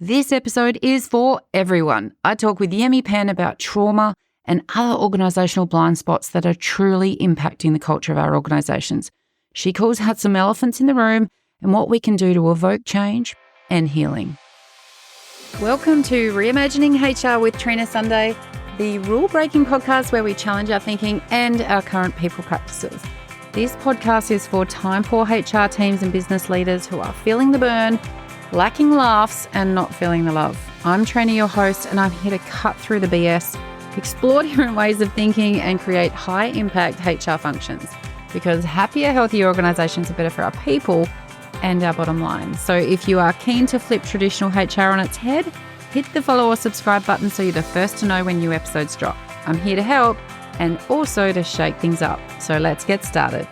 This episode is for everyone. I talk with Yemi Penn about trauma and other organisational blind spots that are truly impacting the culture of our organisations. She calls out some elephants in the room and what we can do to evoke change and healing. Welcome to Reimagining HR with Trina Sunday, the rule-breaking podcast where we challenge our thinking and our current people practices. This podcast is for time-poor HR teams and business leaders who are feeling the burn, lacking laughs and not feeling the love. I'm Trina, your host, and I'm here to cut through the BS, explore different ways of thinking and create high-impact HR functions, because happier, healthier organisations are better for our people and our bottom line. So if you are keen to flip traditional HR on its head, hit the follow or subscribe button so you're the first to know when new episodes drop. I'm here to help and also to shake things up. So let's get started.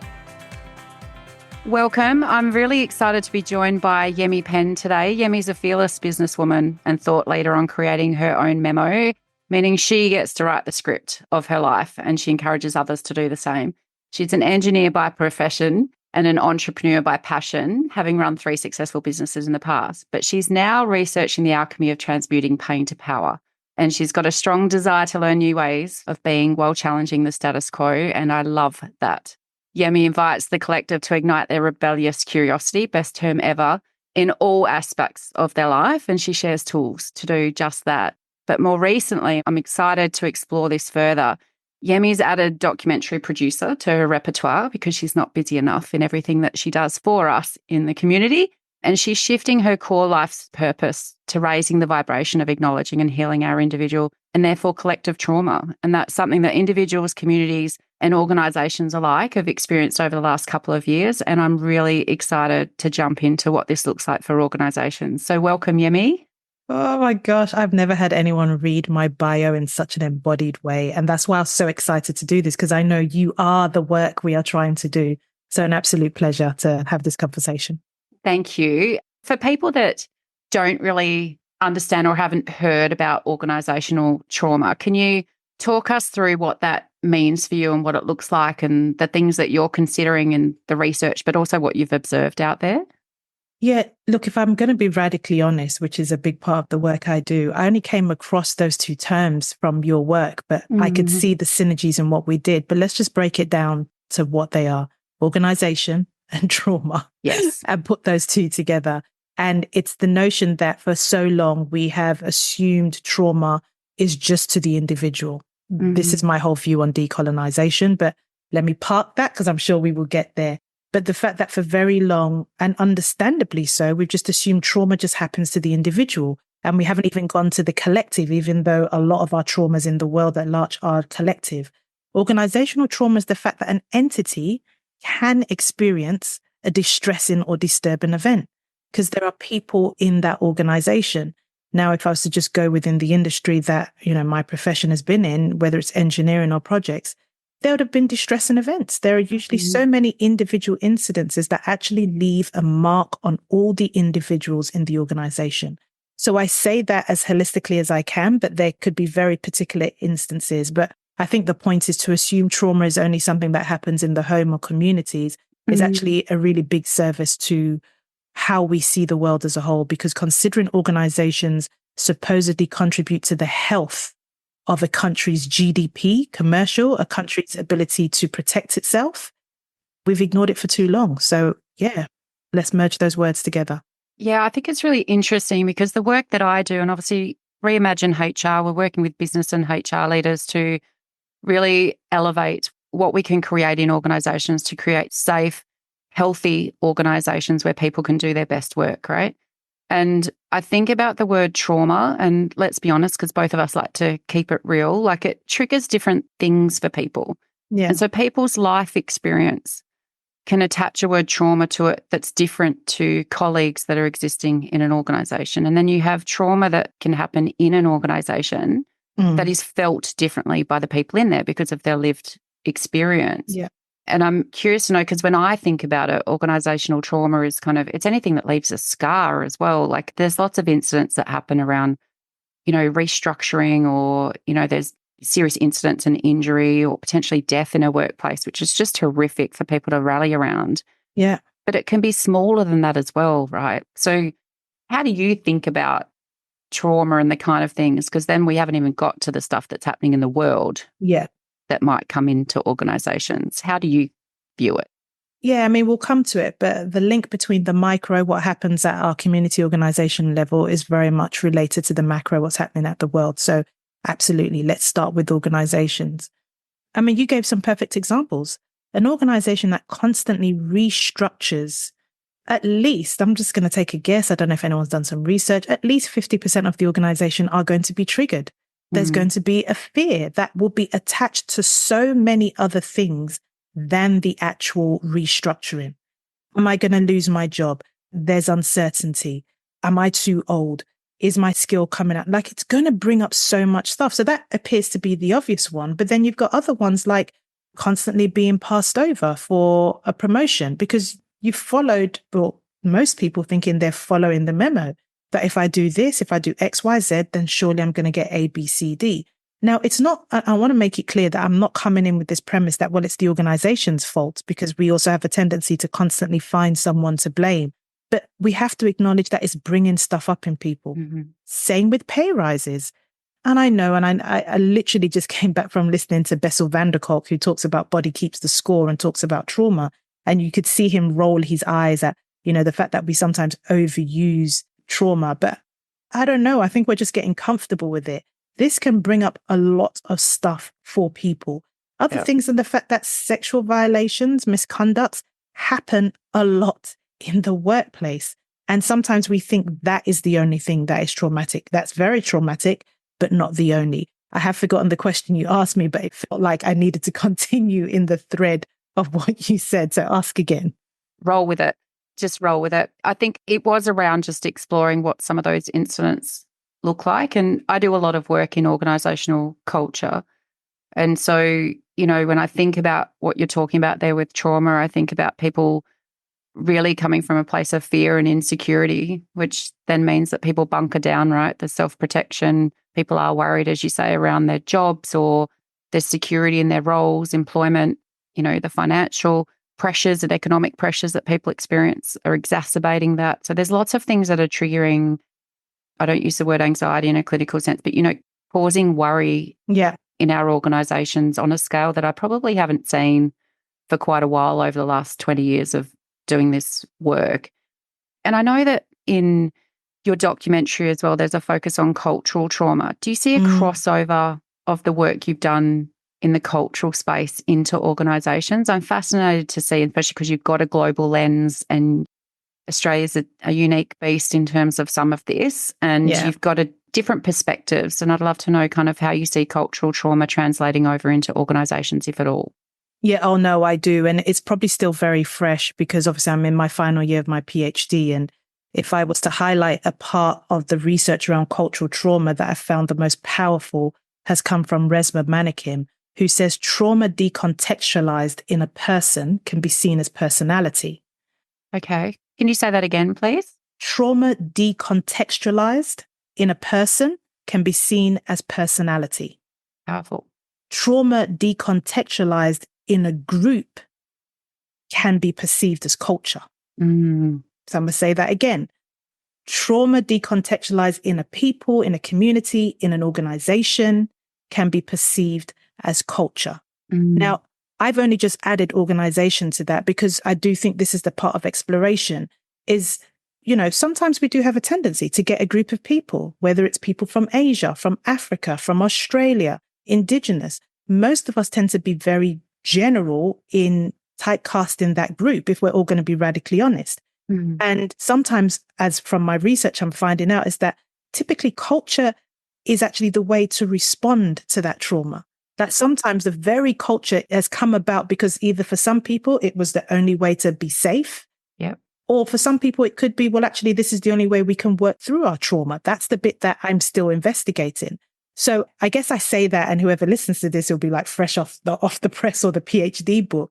Welcome. I'm really excited to be joined by Yemi Penn today. Yemi's a fearless businesswoman and thought leader on creating her own memo, meaning she gets to write the script of her life and she encourages others to do the same. She's an engineer by profession and an entrepreneur by passion, having run 3 successful businesses in the past. But she's now researching the alchemy of transmuting pain to power. And she's got a strong desire to learn new ways of being while challenging the status quo. And I love that. Yemi invites the collective to ignite their rebellious curiosity, best term ever, in all aspects of their life. And she shares tools to do just that. But more recently, I'm excited to explore this further. Yemi's added documentary producer to her repertoire because she's not busy enough in everything that she does for us in the community. And she's shifting her core life's purpose to raising the vibration of acknowledging and healing our individual and therefore collective trauma. And that's something that individuals, communities, and organisations alike have experienced over the last couple of years. And I'm really excited to jump into what this looks like for organisations. So welcome, Yemi. Oh my gosh, I've never had anyone read my bio in such an embodied way. And that's why I was so excited to do this, because I know you are the work we are trying to do. So an absolute pleasure to have this conversation. Thank you. For people that don't really understand or haven't heard about organisational trauma, can you talk us through what that means for you and what it looks like and the things that you're considering in the research, but also what you've observed out there? Yeah, look, if I'm going to be radically honest, which is a big part of the work I do, I only came across those 2 terms from your work, but I could see the synergies in what we did. But let's just break it down to what they are: organisation and trauma. Yes. And put those 2 together. And it's the notion that for so long we have assumed trauma is just to the individual. This is my whole view on decolonization, but let me park that because I'm sure we will get there. But the fact that for very long, and understandably so, we've just assumed trauma just happens to the individual. And we haven't even gone to the collective, even though a lot of our traumas in the world at large are collective. Organizational trauma is the fact that an entity can experience a distressing or disturbing event because there are people in that organization. Now, if I was to just go within the industry that, my profession has been in, whether it's engineering or projects, there would have been distressing events. There are usually so many individual incidences that actually leave a mark on all the individuals in the organization. So I say that as holistically as I can, but there could be very particular instances. But I think the point is to assume trauma is only something that happens in the home or communities is actually a really big service to how we see the world as a whole, because considering organizations supposedly contribute to the health of a country's GDP, commercial, a country's ability to protect itself, we've ignored it for too long. So yeah, let's merge those words together. Yeah, I think it's really interesting because the work that I do, and obviously Reimagine HR, we're working with business and HR leaders to really elevate what we can create in organizations to create safe, healthy organizations where people can do their best work, right? And I think about the word trauma, and let's be honest, because both of us like to keep it real, like it triggers different things for people. Yeah. And so people's life experience can attach a word trauma to it that's different to colleagues that are existing in an organization. And then you have trauma that can happen in an organization that is felt differently by the people in there because of their lived experience. Yeah. And I'm curious to know, because when I think about it, organizational trauma is it's anything that leaves a scar as well. Like there's lots of incidents that happen around, restructuring or, there's serious incidents and injury or potentially death in a workplace, which is just horrific for people to rally around. Yeah. But it can be smaller than that as well, right? So how do you think about trauma and the kind of things, because then we haven't even got to the stuff that's happening in the world Yeah. that might come into organizations. How do you view it? Yeah, I mean, we'll come to it, but the link between the micro, what happens at our community organization level, is very much related to the macro, what's happening at the world. So absolutely, let's start with organizations. I mean, you gave some perfect examples. An organization that constantly restructures, at least, I'm just going to take a guess, I don't know if anyone's done some research, at least 50% of the organization are going to be triggered. There's going to be a fear that will be attached to so many other things than the actual restructuring. Am I going to lose my job? There's uncertainty. Am I too old? Is my skill coming out? Like, it's going to bring up so much stuff. So that appears to be the obvious one. But then you've got other ones like constantly being passed over for a promotion because you followed, well, most people thinking they're following the memo, that if I do this, if I do X, Y, Z, then surely I'm going to get A, B, C, D. Now, it's not, I want to make it clear that I'm not coming in with this premise that, well, it's the organization's fault, because we also have a tendency to constantly find someone to blame. But we have to acknowledge that it's bringing stuff up in people. Mm-hmm. Same with pay rises. And I know, and I literally just came back from listening to Bessel van der Kolk, who talks about body keeps the score and talks about trauma. And you could see him roll his eyes at, the fact that we sometimes overuse trauma. But I don't know. I think we're just getting comfortable with it. This can bring up a lot of stuff for people. Other things are the fact that sexual violations, misconducts happen a lot in the workplace. And sometimes we think that is the only thing that is traumatic. That's very traumatic, but not the only. I have forgotten the question you asked me, but it felt like I needed to continue in the thread of what you said. So ask again. Roll with it. Just roll with it. I think it was around just exploring what some of those incidents look like. And I do a lot of work in organisational culture. And so, when I think about what you're talking about there with trauma, I think about people really coming from a place of fear and insecurity, which then means that people bunker down, right? The self-protection. People are worried, as you say, around their jobs or their security in their roles, employment, the financial pressures and economic pressures that people experience are exacerbating that. So there's lots of things that are triggering, I don't use the word anxiety in a clinical sense, but, causing worry in our organisations on a scale that I probably haven't seen for quite a while over the last 20 years of doing this work. And I know that in your documentary as well, there's a focus on cultural trauma. Do you see a crossover of the work you've done in the cultural space into organisations? I'm fascinated to see, especially because you've got a global lens and Australia's a unique beast in terms of some of this, and you've got a different perspectives. And I'd love to know kind of how you see cultural trauma translating over into organisations, if at all. Yeah, oh no, I do. And it's probably still very fresh because obviously I'm in my final year of my PhD. And if I was to highlight a part of the research around cultural trauma that I found the most powerful has come from Resmaa Menakem, who says trauma decontextualized in a person can be seen as personality. Okay. Can you say that again, please? Trauma decontextualized in a person can be seen as personality. Powerful. Trauma decontextualized in a group can be perceived as culture. So I'm going to say that again. Trauma decontextualized in a people, in a community, in an organization can be perceived as culture. Now, I've only just added organization to that because I do think this is the part of exploration is, sometimes we do have a tendency to get a group of people, whether it's people from Asia, from Africa, from Australia, indigenous. Most of us tend to be very general in typecasting that group if we're all going to be radically honest. And sometimes, as from my research, I'm finding out is that typically culture is actually the way to respond to that trauma. That sometimes the very culture has come about because either for some people, it was the only way to be safe. Yep. Or for some people, it could be, well, actually, this is the only way we can work through our trauma. That's the bit that I'm still investigating. So I guess I say that, and whoever listens to this will be like fresh off the press or the PhD book.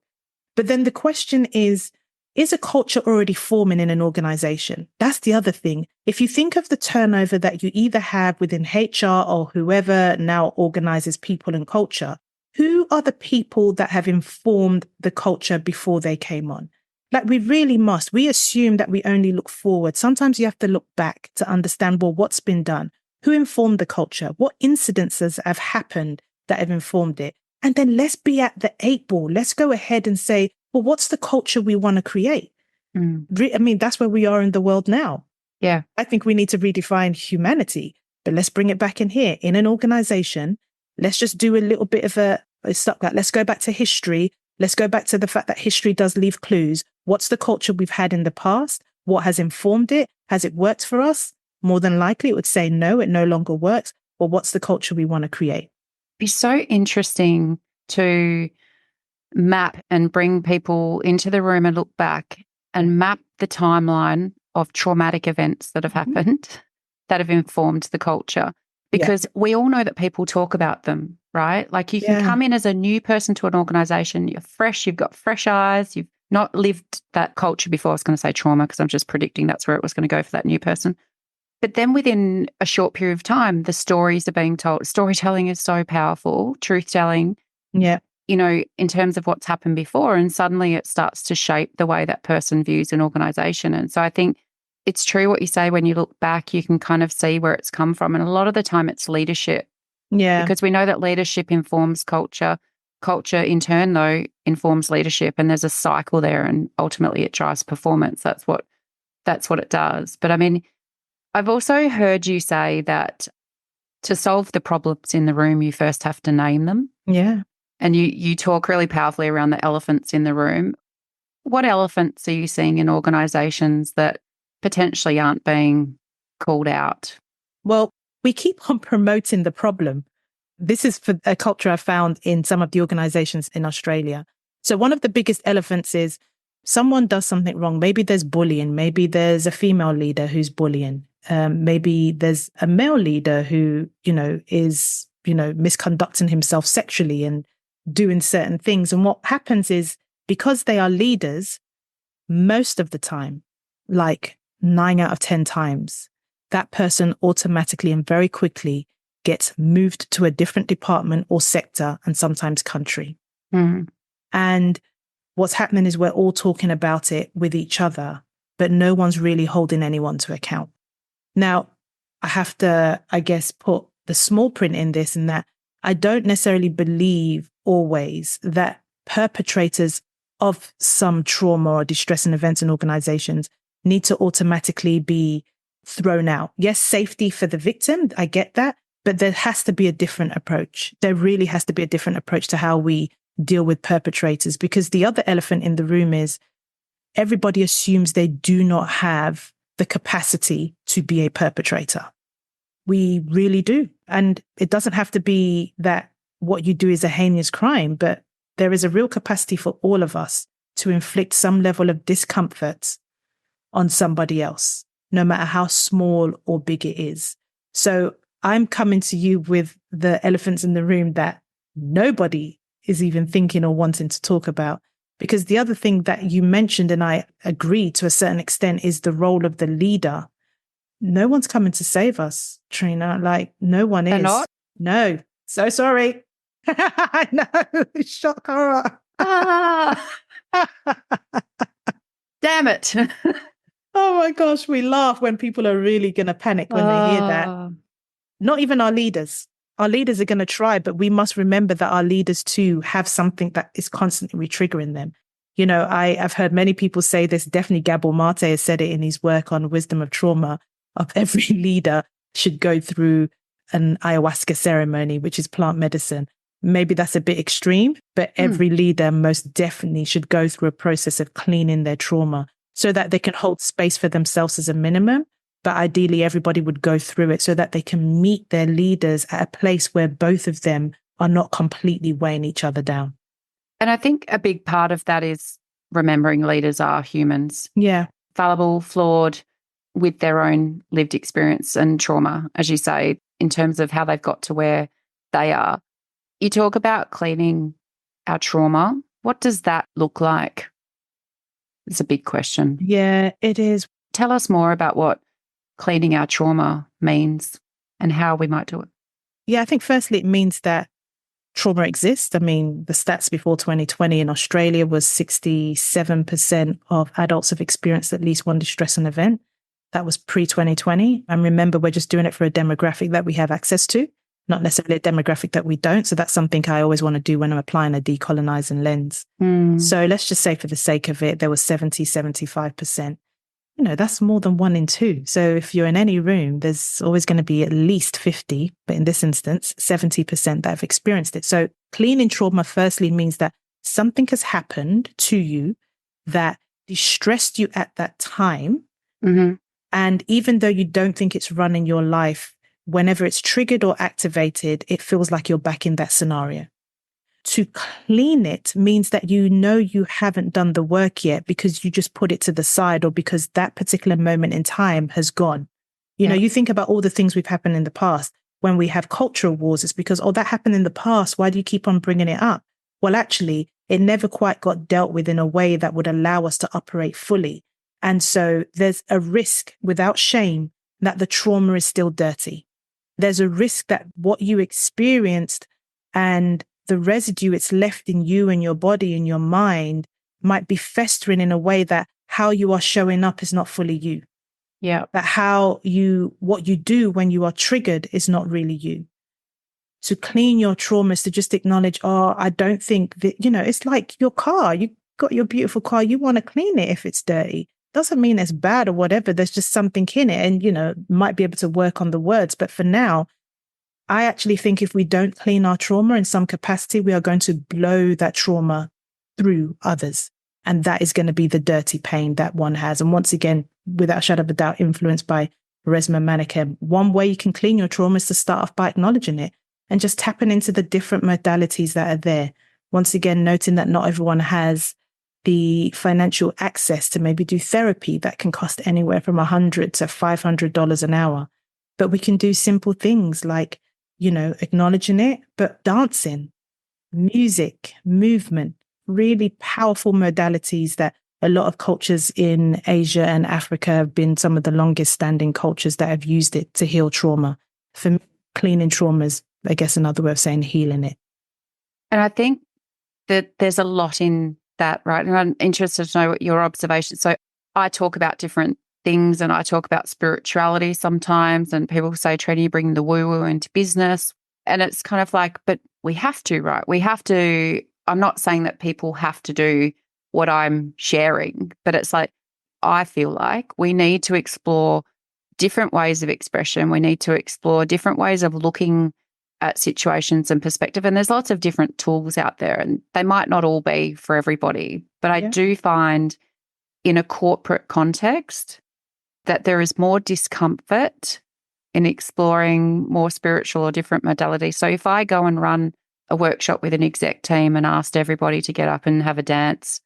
But then the question is a culture already forming in an organization? That's the other thing. If you think of the turnover that you either have within HR or whoever now organizes people and culture, who are the people that have informed the culture before they came on? Like we really must. We assume that we only look forward. Sometimes you have to look back to understand, well, what's been done? Who informed the culture? What incidences have happened that have informed it? And then let's be at the 8 ball. Let's go ahead and say, well, what's the culture we want to create? I mean, that's where we are in the world now. Yeah. I think we need to redefine humanity, but let's bring it back in here. In an organization, let's just do a little bit of let's go back to history. Let's go back to the fact that history does leave clues. What's the culture we've had in the past? What has informed it? Has it worked for us? More than likely, it would say no, it no longer works. Or what's the culture we want to create? It'd be so interesting to map and bring people into the room and look back and map the timeline of traumatic events that have happened that have informed the culture. Because we all know that people talk about them, right? Like you can come in as a new person to an organization, you're fresh, you've got fresh eyes, you've not lived that culture before. I was going to say trauma because I'm just predicting that's where it was going to go for that new person. But then within a short period of time, the stories are being told. Storytelling is so powerful, truth-telling, in terms of what's happened before. And suddenly it starts to shape the way that person views an organization. And so I think it's true what you say. When you look back, you can kind of see where it's come from. And a lot of the time it's leadership. Yeah. Because we know that leadership informs culture. Culture in turn, though, informs leadership. And there's a cycle there. And ultimately it drives performance. That's what it does. But I mean, I've also heard you say that to solve the problems in the room, you first have to name them. Yeah. And you talk really powerfully around the elephants in the room. What elephants are you seeing in organizations that potentially aren't being called out? Well, we keep on promoting the problem. This is for a culture I found in some of the organizations in Australia. So one of the biggest elephants is someone does something wrong. Maybe there's bullying. Maybe there's a female leader who's bullying. Maybe there's a male leader who, is, misconducting himself sexually and doing certain things. And what happens is, because they are leaders, most of the time, like 9 out of 10 times, that person automatically and very quickly gets moved to a different department or sector and sometimes country. And what's happening is we're all talking about it with each other, but no one's really holding anyone to account. Now, I have to, I guess, put the small print in this, in that I don't necessarily believe always that perpetrators of some trauma or distressing events in organizations need to automatically be thrown out. Yes, safety for the victim, I get that, but there has to be a different approach. There really has to be a different approach to how we deal with perpetrators, because the other elephant in the room is everybody assumes they do not have the capacity to be a perpetrator. We really do. And it doesn't have to be that what you do is a heinous crime, but there is a real capacity for all of us to inflict some level of discomfort on somebody else, no matter how small or big it is. So I'm coming to you with the elephants in the room that nobody is even thinking or wanting to talk about. Because the other thing that you mentioned, and I agree to a certain extent, is the role of the leader. No one's coming to save us, Trina. Like, no one They're is. not? No. So sorry. I know. Shock horror. Damn it. Oh my gosh, we laugh when people are really going to panic when they hear that. Not even our leaders. Our leaders are going to try, but we must remember that our leaders too have something that is constantly triggering them. I've heard many people say this. Definitely Gabor Mate has said it in his work on wisdom of trauma, of every leader should go through an ayahuasca ceremony, which is plant medicine. Maybe that's a bit extreme, but every leader most definitely should go through a process of cleaning their trauma so that they can hold space for themselves as a minimum. But ideally, everybody would go through it so that they can meet their leaders at a place where both of them are not completely weighing each other down. And I think a big part of that is remembering leaders are humans. Yeah. Fallible, flawed, with their own lived experience and trauma, as you say, in terms of how they've got to where they are. You talk about cleaning our trauma. What does that look like? It's a big question. Yeah, it is. Tell us more about what cleaning our trauma means and how we might do it. Yeah, I think firstly, it means that trauma exists. I mean, the stats before 2020 in Australia was 67% of adults have experienced at least one distressing event. That was pre-2020. And remember, we're just doing it for a demographic that we have access to, not necessarily a demographic that we don't. So that's something I always want to do when I'm applying a decolonizing lens. So let's just say for the sake of it, there was 75%. That's more than 1 in 2. So if you're in any room, there's always going to be at least 50, but in this instance, 70% that have experienced it. So cleaning trauma firstly means that something has happened to you that distressed you at that time. And even though you don't think it's running your life, whenever it's triggered or activated, it feels like you're back in that scenario. To clean it means that you haven't done the work yet because you just put it to the side or because that particular moment in time has gone. You think about all the things we've happened in the past. When we have cultural wars, it's because, that happened in the past. Why do you keep on bringing it up? Well, actually, it never quite got dealt with in a way that would allow us to operate fully. And so there's a risk, without shame, that the trauma is still dirty. There's a risk that what you experienced and the residue it's left in you and your body and your mind might be festering in a way that how you are showing up is not fully you. Yeah. That what you do when you are triggered is not really you. To clean your trauma is to just acknowledge, I don't think that, it's like your car. You got your beautiful car. You want to clean it if it's dirty. Doesn't mean it's bad or whatever. There's just something in it and, might be able to work on the words. But for now, I actually think if we don't clean our trauma in some capacity, we are going to blow that trauma through others. And that is going to be the dirty pain that one has. And once again, without a shadow of a doubt, influenced by Resmaa Menakem, one way you can clean your trauma is to start off by acknowledging it and just tapping into the different modalities that are there. Once again, noting that not everyone has the financial access to maybe do therapy that can cost anywhere from $100 to $500 an hour. But we can do simple things like, acknowledging it, but dancing, music, movement, really powerful modalities that a lot of cultures in Asia and Africa have been some of the longest standing cultures that have used it to heal trauma. For me, cleaning trauma is, I guess, another way of saying healing it. And I think that there's a lot in that, right? And I'm interested to know what your observations. So I talk about different things and I talk about spirituality sometimes, and people say, Trina, you bring the woo-woo into business. And it's kind of like, but we have to, right? We have to. I'm not saying that people have to do what I'm sharing, but it's like, I feel like we need to explore different ways of expression. We need to explore different ways of looking at situations and perspective. And there's lots of different tools out there, and they might not all be for everybody. But I do find in a corporate context that there is more discomfort in exploring more spiritual or different modalities. So if I go and run a workshop with an exec team and asked everybody to get up and have a dance,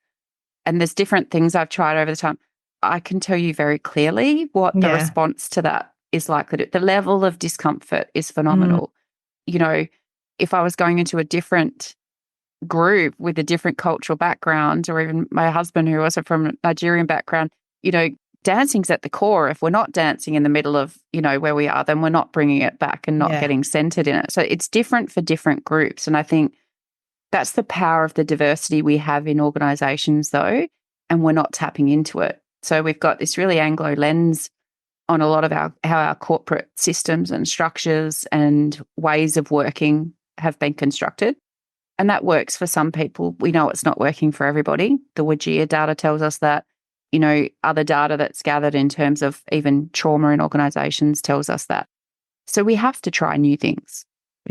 and there's different things I've tried over the time, I can tell you very clearly what the response to that is likely to. The level of discomfort is phenomenal. If I was going into a different group with a different cultural background, or even my husband who also from a Nigerian background, dancing's at the core. If we're not dancing in the middle of, where we are, then we're not bringing it back and not getting centered in it. So it's different for different groups. And I think that's the power of the diversity we have in organizations though, and we're not tapping into it. So we've got this really Anglo lens on a lot of how our corporate systems and structures and ways of working have been constructed. And that works for some people. We know it's not working for everybody. The WGEA data tells us that. Other data that's gathered in terms of even trauma in organizations tells us that. So we have to try new things.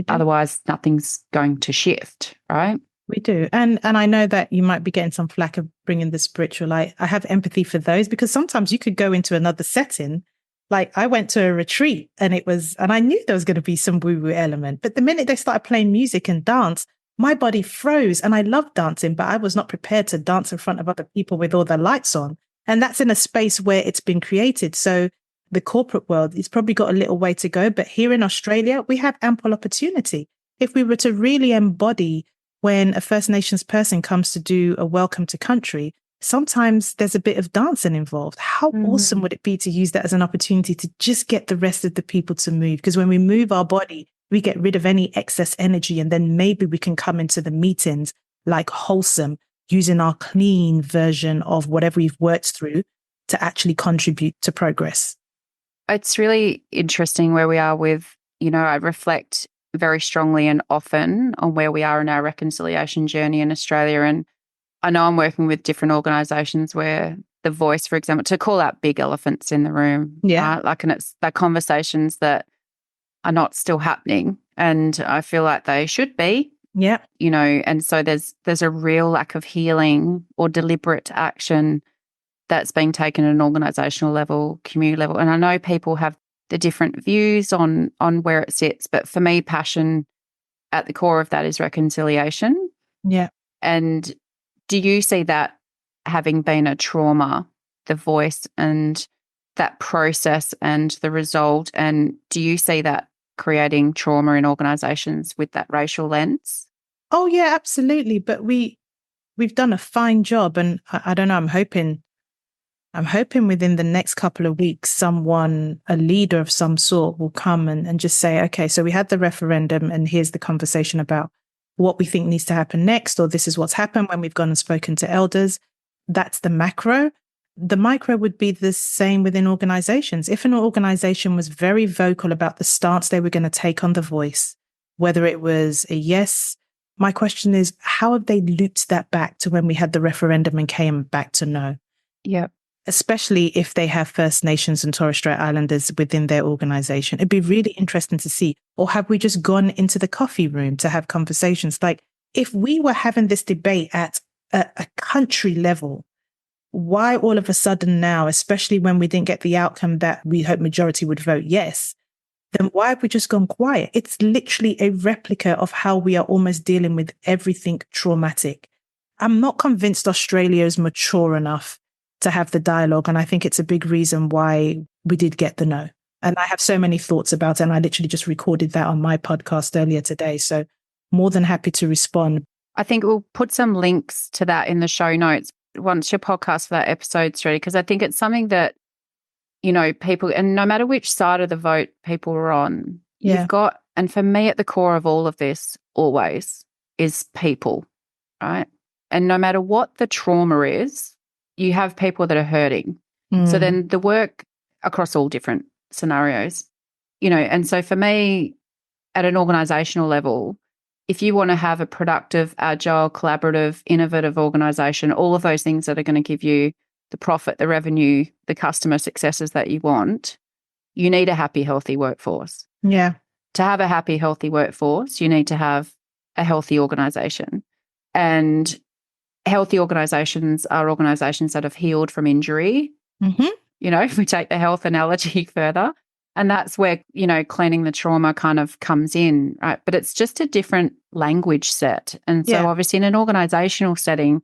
Otherwise, nothing's going to shift, right? We do. And I know that you might be getting some flack of bringing the spiritual. I have empathy for those, because sometimes you could go into another setting. Like I went to a retreat and I knew there was going to be some woo-woo element. But the minute they started playing music and dance, my body froze. And I love dancing, but I was not prepared to dance in front of other people with all the lights on. And that's in a space where it's been created. So the corporate world, it's probably got a little way to go. But here in Australia, we have ample opportunity. If we were to really embody when a First Nations person comes to do a welcome to country, sometimes there's a bit of dancing involved. How awesome would it be to use that as an opportunity to just get the rest of the people to move? Because when we move our body, we get rid of any excess energy, and then maybe we can come into the meetings like wholesome, using our clean version of whatever we've worked through to actually contribute to progress. It's really interesting where we are with, I reflect very strongly and often on where we are in our reconciliation journey in Australia. And I know I'm working with different organisations where the voice, for example, to call out big elephants in the room, Yeah. right? Like, and it's the conversations that are not still happening. And I feel like they should be, Yeah. and so there's a real lack of healing or deliberate action that's being taken at an organisational level, community level. And I know people have the different views on where it sits, but for me, passion at the core of that is reconciliation. Yeah. And do you see that having been a trauma, the voice and that process and the result? And do you see that creating trauma in organisations with that racial lens? Oh, yeah, absolutely. But we've done a fine job. And I don't know, I'm hoping within the next couple of weeks, someone, a leader of some sort, will come and just say, okay, so we had the referendum and here's the conversation about what we think needs to happen next, or this is what's happened when we've gone and spoken to elders. That's the macro. The micro would be the same within organizations. If an organization was very vocal about the stance they were going to take on the voice, whether it was a yes, my question is, how have they looped that back to when we had the referendum and came back to no? Yep. Especially if they have First Nations and Torres Strait Islanders within their organization. It'd be really interesting to see. Or have we just gone into the coffee room to have conversations? Like, if we were having this debate at a country level, why all of a sudden now, especially when we didn't get the outcome that we hope majority would vote yes, then why have we just gone quiet? It's literally a replica of how we are almost dealing with everything traumatic. I'm not convinced Australia is mature enough to have the dialogue. And I think it's a big reason why we did get the no. And I have so many thoughts about it. And I literally just recorded that on my podcast earlier today. So more than happy to respond. I think we'll put some links to that in the show notes once your podcast for that episode's ready, because I think it's something that, people, and no matter which side of the vote people are on, you've got, and for me at the core of all of this always is people, right? And no matter what the trauma is, you have people that are hurting. So then the work across all different scenarios, and so for me at an organisational level, if you want to have a productive, agile, collaborative, innovative organisation, all of those things that are going to give you the profit, the revenue, the customer successes that you want, you need a happy, healthy workforce. Yeah. To have a happy, healthy workforce, you need to have a healthy organisation. And healthy organisations are organisations that have healed from injury. Mm-hmm. If we take the health analogy further, and that's where, cleaning the trauma kind of comes in, right? But it's just a different language set. And so obviously in an organisational setting,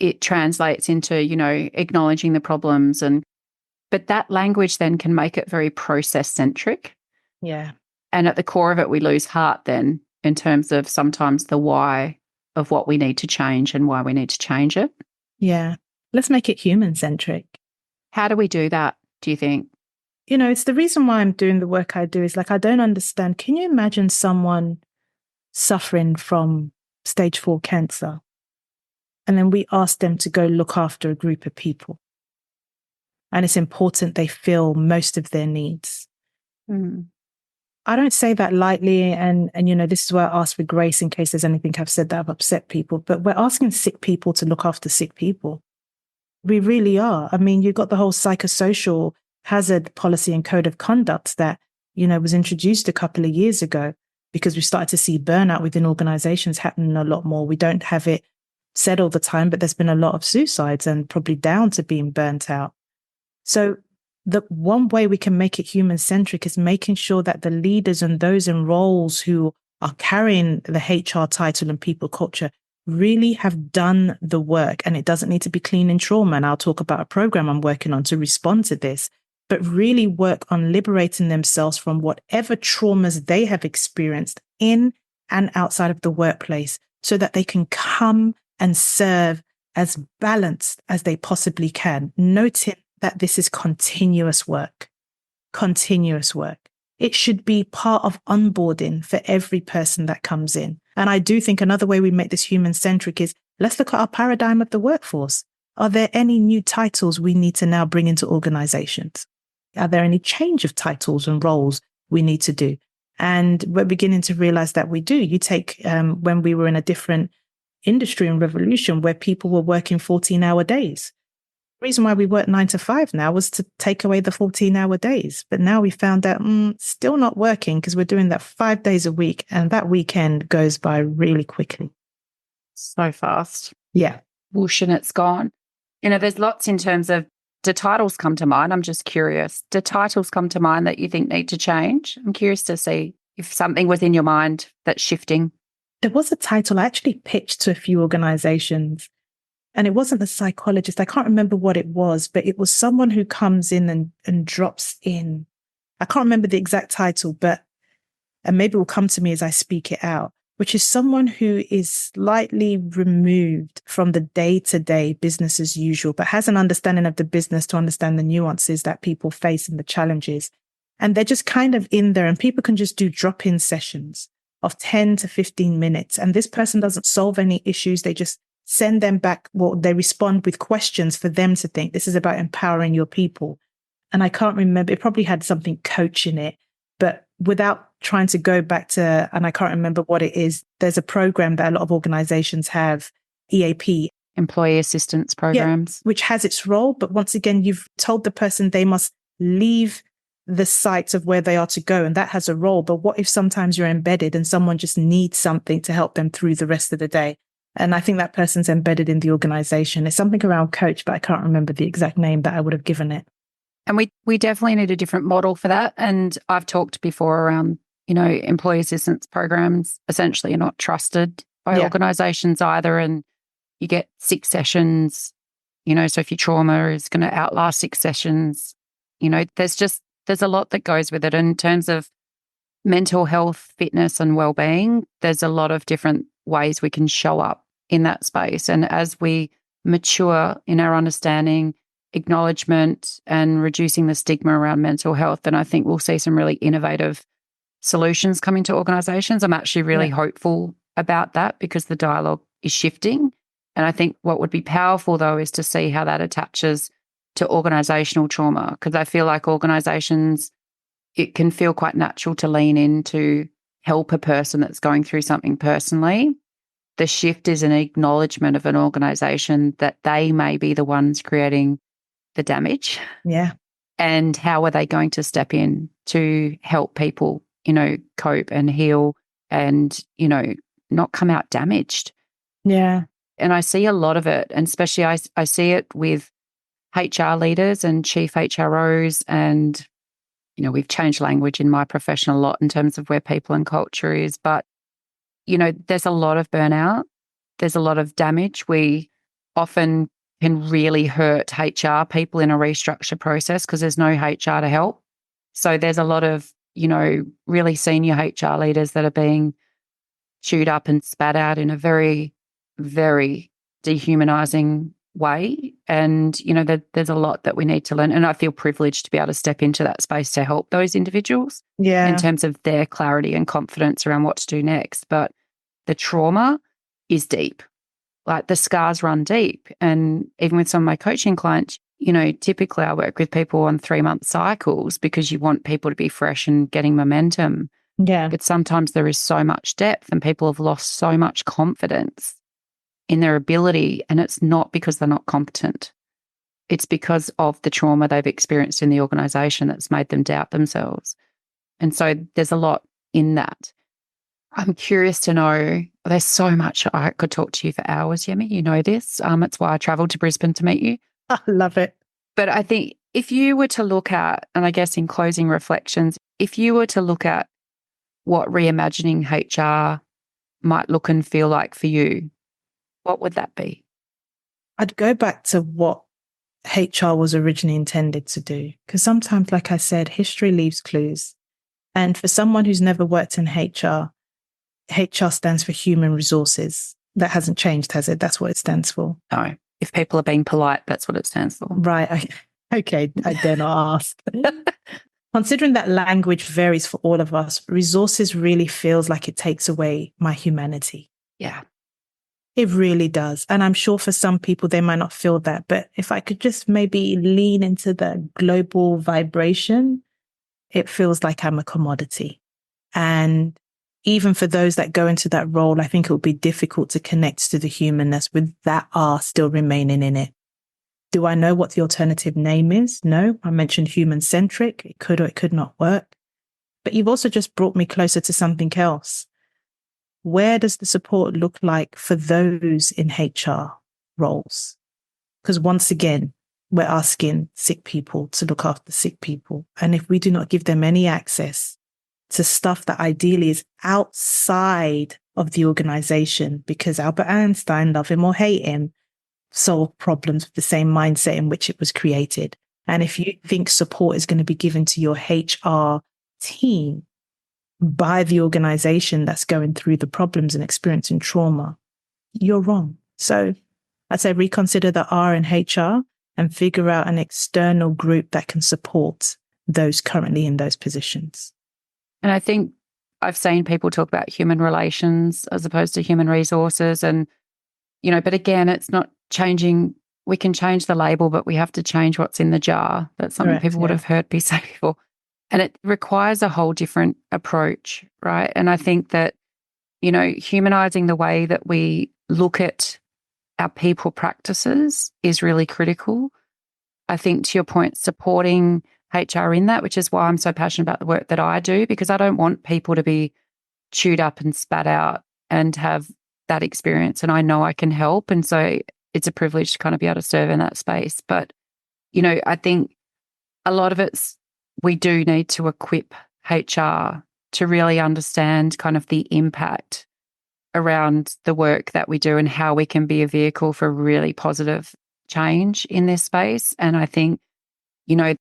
it translates into, acknowledging the problems. But that language then can make it very process centric. Yeah. And at the core of it, we lose heart then in terms of sometimes the why of what we need to change and why we need to change it. Yeah. Let's make it human-centric. How do we do that, do you think? It's the reason why I'm doing the work I do is I don't understand. Can you imagine someone suffering from stage 4 cancer? And then we ask them to go look after a group of people. And it's important they fill most of their needs. I don't say that lightly. And this is why I ask for grace in case there's anything I've said that I've upset people. But we're asking sick people to look after sick people. We really are. I mean, you've got the whole psychosocial hazard policy and code of conduct that, was introduced a couple of years ago because we started to see burnout within organizations happening a lot more. We don't have it said all the time, but there's been a lot of suicides and probably down to being burnt out. So the one way we can make it human-centric is making sure that the leaders and those in roles who are carrying the HR title and people culture really have done the work. And it doesn't need to be clean in trauma. And I'll talk about a program I'm working on to respond to this, but really work on liberating themselves from whatever traumas they have experienced in and outside of the workplace so that they can come and serve as balanced as they possibly can, noting that this is continuous work. It should be part of onboarding for every person that comes in. And I do think another way we make this human-centric is let's look at our paradigm of the workforce. Are there any new titles we need to now bring into organizations? Are there any change of titles and roles we need to do? And we're beginning to realize that we do. You take when we were in a different industry and revolution where people were working 14-hour days. The reason why we work 9 to 5 now was to take away the 14-hour days. But now we found out still not working because we're doing that 5 days a week. And that weekend goes by really quickly. So fast. Yeah. Whoosh, and it's gone. There's lots in terms of, do titles come to mind? I'm just curious. Do titles come to mind that you think need to change? I'm curious to see if something was in your mind that's shifting. There was a title I actually pitched to a few organizations, and it wasn't a psychologist. I can't remember what it was, but it was someone who comes in and drops in. I can't remember the exact title, and maybe it will come to me as I speak it out, which is someone who is slightly removed from the day-to-day business as usual, but has an understanding of the business to understand the nuances that people face and the challenges. And they're just kind of in there, and people can just do drop-in sessions of 10 to 15 minutes. And this person doesn't solve any issues. They just send them back. Well, they respond with questions for them to think. This is about empowering your people. And I can't remember, it probably had something coach in it, but without trying to go back to, and I can't remember what it is, there's a program that a lot of organizations have, EAP. Employee assistance programs. Yeah, which has its role. But once again, you've told the person they must leave the site of where they are to go, and that has a role. But what if sometimes you're embedded and someone just needs something to help them through the rest of the day? And I think that person's embedded in the organization. It's something around coach, but I can't remember the exact name that I would have given it. And we definitely need a different model for that. And I've talked before around, employee assistance programs essentially are not trusted by organizations either. And you get 6 sessions, so if your trauma is going to outlast 6 sessions, there's a lot that goes with it. In terms of mental health, fitness and well-being, there's a lot of different ways we can show up in that space. And as we mature in our understanding, acknowledgement and reducing the stigma around mental health, then I think we'll see some really innovative solutions coming to organizations. I'm actually really hopeful about that because the dialogue is shifting. And I think what would be powerful though is to see how that attaches to organizational trauma, because I feel like organizations, it can feel quite natural to lean in to help a person that's going through something personally. The shift is an acknowledgement of an organization that they may be the ones creating the damage. Yeah. And how are they going to step in to help people, cope and heal and, not come out damaged. Yeah. And I see a lot of it, and especially I see it with HR leaders and chief HROs, and, we've changed language in my profession a lot in terms of where people and culture is, but, there's a lot of burnout. There's a lot of damage. We often can really hurt HR people in a restructure process because there's no HR to help. So there's a lot of, really senior HR leaders that are being chewed up and spat out in a very, very dehumanizing way. And, there's a lot that we need to learn. And I feel privileged to be able to step into that space to help those individuals in terms of their clarity and confidence around what to do next. But the trauma is deep. Like the scars run deep. And even with some of my coaching clients, typically I work with people on 3-month cycles because you want people to be fresh and getting momentum. Yeah. But sometimes there is so much depth and people have lost so much confidence in their ability. And it's not because they're not competent. It's because of the trauma they've experienced in the organization that's made them doubt themselves. And so there's a lot in that. I'm curious to know, there's so much I could talk to you for hours, Yemi. You know this. It's why I travelled to Brisbane to meet you. I love it. But I think if you were to look at, and I guess in closing reflections, if you were to look at what reimagining HR might look and feel like for you, what would that be? I'd go back to what HR was originally intended to do. Because sometimes, like I said, history leaves clues. And for someone who's never worked in HR, HR stands for human resources. That hasn't changed, has it? That's what it stands for. No. If people are being polite, that's what it stands for. Right. Okay. I dare not ask. Considering that language varies for all of us, resources really feels like it takes away my humanity. Yeah. It really does. And I'm sure for some people, they might not feel that. But if I could just maybe lean into the global vibration, it feels like I'm a commodity. And even for those that go into that role, I think it would be difficult to connect to the humanness with that R still remaining in it. Do I know what the alternative name is? No. I mentioned human-centric. It could or it could not work. But you've also just brought me closer to something else. Where does the support look like for those in HR roles? Because once again, we're asking sick people to look after sick people. And if we do not give them any access to stuff that ideally is outside of the organization, because Albert Einstein, love him or hate him, solved problems with the same mindset in which it was created. And if you think support is going to be given to your HR team by the organization that's going through the problems and experiencing trauma, you're wrong. So I'd say reconsider the R in HR and figure out an external group that can support those currently in those positions. And I think I've seen people talk about human relations as opposed to human resources. And, but again, it's not changing. We can change the label, but we have to change what's in the jar. That's something Correct, people would have heard me say before. And it requires a whole different approach, right? And I think that, humanizing the way that we look at our people practices is really critical. I think, to your point, supporting HR in that, which is why I'm so passionate about the work that I do, because I don't want people to be chewed up and spat out and have that experience. And I know I can help. And so it's a privilege to kind of be able to serve in that space. But, I think a lot of we do need to equip HR to really understand kind of the impact around the work that we do and how we can be a vehicle for really positive change in this space. And I think,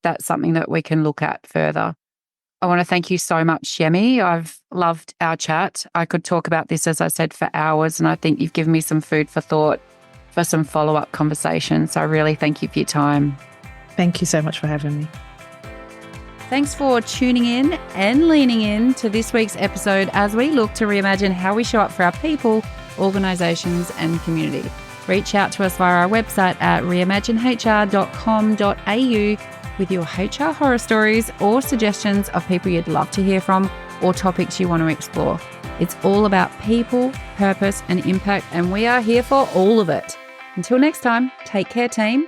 that's something that we can look at further. I want to thank you so much, Yemi. I've loved our chat. I could talk about this, as I said, for hours, and I think you've given me some food for thought for some follow-up conversations. So I really thank you for your time. Thank you so much for having me. Thanks for tuning in and leaning in to this week's episode as we look to reimagine how we show up for our people, organisations and community. Reach out to us via our website at reimaginehr.com.au with your HR horror stories or suggestions of people you'd love to hear from or topics you want to explore. It's all about people, purpose and impact, and we are here for all of it. Until next time, take care, team.